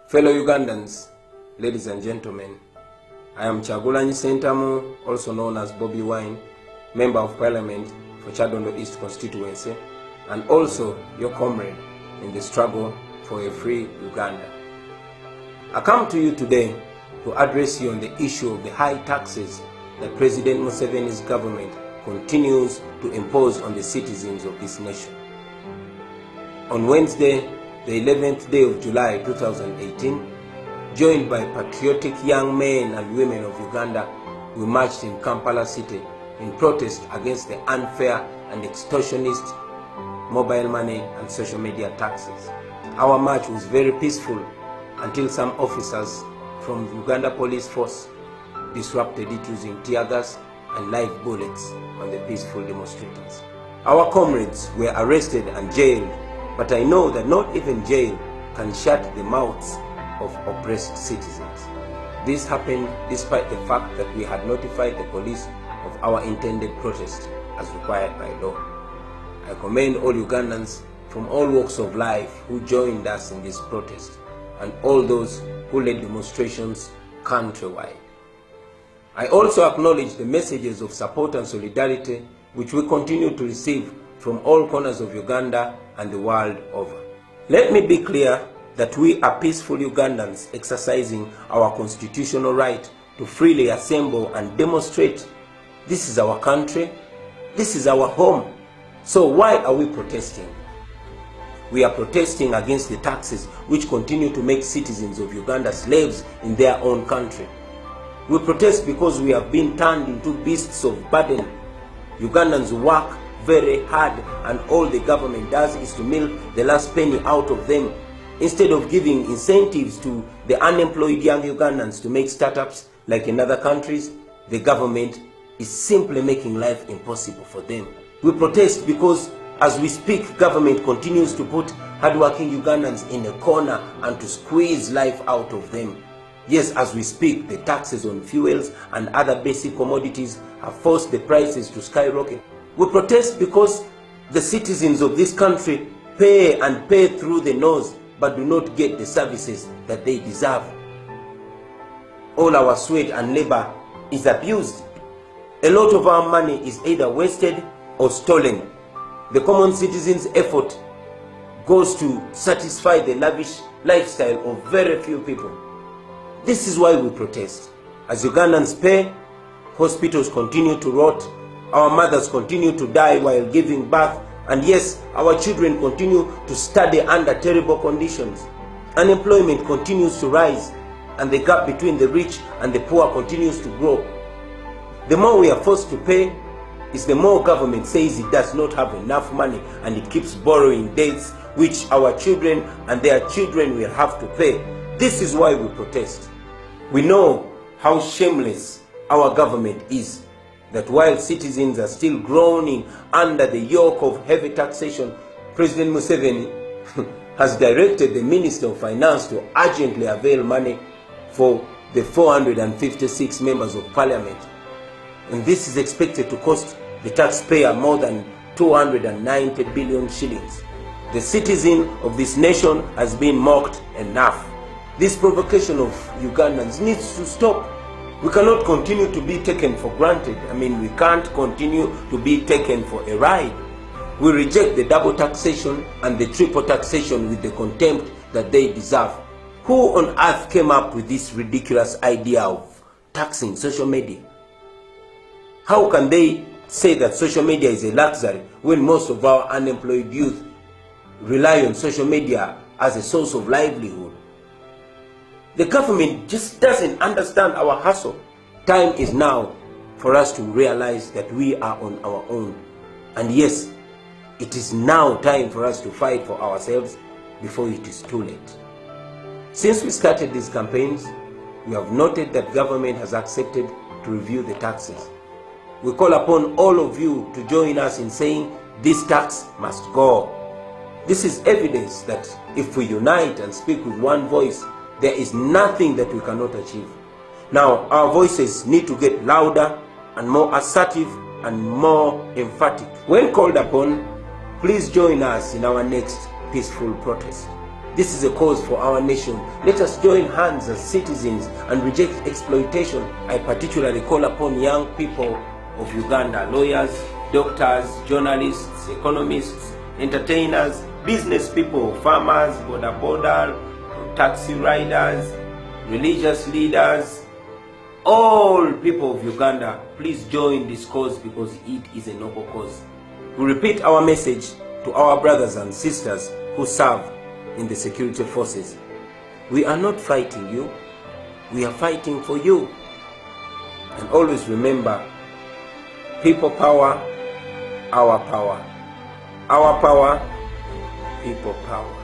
Fellow Ugandans, ladies and gentlemen, I am Kyagulanyi Ssentamu, also known as Bobby Wine, Member of Parliament for Kyadondo East constituency, and also your comrade in the struggle for a free Uganda. I come to you today to address you on the issue of the high taxes that President Museveni's government continues to impose on the citizens of this nation. On Wednesday, the 11th day of July 2018, joined by patriotic young men and women of Uganda, we marched in Kampala city in protest against the unfair and extortionist mobile money and social media taxes. Our march was very peaceful until some officers from the Uganda Police Force disrupted it using tear gas and live bullets on the peaceful demonstrators. Our comrades were arrested and jailed, but I know that not even jail can shut the mouths of oppressed citizens. This happened despite the fact that we had notified the police of our intended protest as required by law. I commend all Ugandans from all walks of life who joined us in this protest, and all those who led demonstrations countrywide. I also acknowledge the messages of support and solidarity which we continue to receive from all corners of Uganda and the world over. Let me be clear that we are peaceful Ugandans exercising our constitutional right to freely assemble and demonstrate. This is our country, this is our home. So why are we protesting? We are protesting against the taxes which continue to make citizens of Uganda slaves in their own country. We protest because we have been turned into beasts of burden. Ugandans work very hard, and all the government does is to milk the last penny out of them. Instead of giving incentives to the unemployed young Ugandans to make startups like in other countries, the government is simply making life impossible for them. We protest because as we speak, government continues to put hardworking Ugandans in a corner and to squeeze life out of them. Yes, as we speak, the taxes on fuels and other basic commodities have forced the prices to skyrocket. We protest because the citizens of this country pay and pay through the nose but do not get the services that they deserve. All our sweat and labor is abused. A lot of our money is either wasted or stolen. The common citizen's effort goes to satisfy the lavish lifestyle of very few people. This is why we protest. As Ugandans pay, hospitals continue to rot, our mothers continue to die while giving birth, and yes, our children continue to study under terrible conditions. Unemployment continues to rise, and the gap between the rich and the poor continues to grow. The more we are forced to pay, is the more government says it does not have enough money, and it keeps borrowing debts which our children and their children will have to pay. This is why we protest. We know how shameless our government is, that while citizens are still groaning under the yoke of heavy taxation, President Museveni has directed the Minister of Finance to urgently avail money for the 456 members of Parliament. And this is expected to cost the taxpayer more than 290 billion shillings. The citizen of this nation has been mocked enough. This provocation of Ugandans needs to stop. We cannot continue to be taken for granted. We can't continue to be taken for a ride. We reject the double taxation and the triple taxation with the contempt that they deserve. Who on earth came up with this ridiculous idea of taxing social media? How can they say that social media is a luxury when most of our unemployed youth rely on social media as a source of livelihood? The government just doesn't understand our hustle. Time is now for us to realize that we are on our own. And yes, it is now time for us to fight for ourselves before it is too late. Since we started these campaigns, we have noted that government has accepted to review the taxes. We call upon all of you to join us in saying this tax must go. This is evidence that if we unite and speak with one voice, there is nothing that we cannot achieve. Now, our voices need to get louder and more assertive and more emphatic. When called upon, please join us in our next peaceful protest. This is a cause for our nation. Let us join hands as citizens and reject exploitation. I particularly call upon young people of Uganda, lawyers, doctors, journalists, economists, entertainers, business people, farmers, border, taxi riders, religious leaders, all people of Uganda, please join this cause because it is a noble cause. We repeat our message to our brothers and sisters who serve in the security forces. We are not fighting you, we are fighting for you. And always remember, people power, our power. Our power, people power.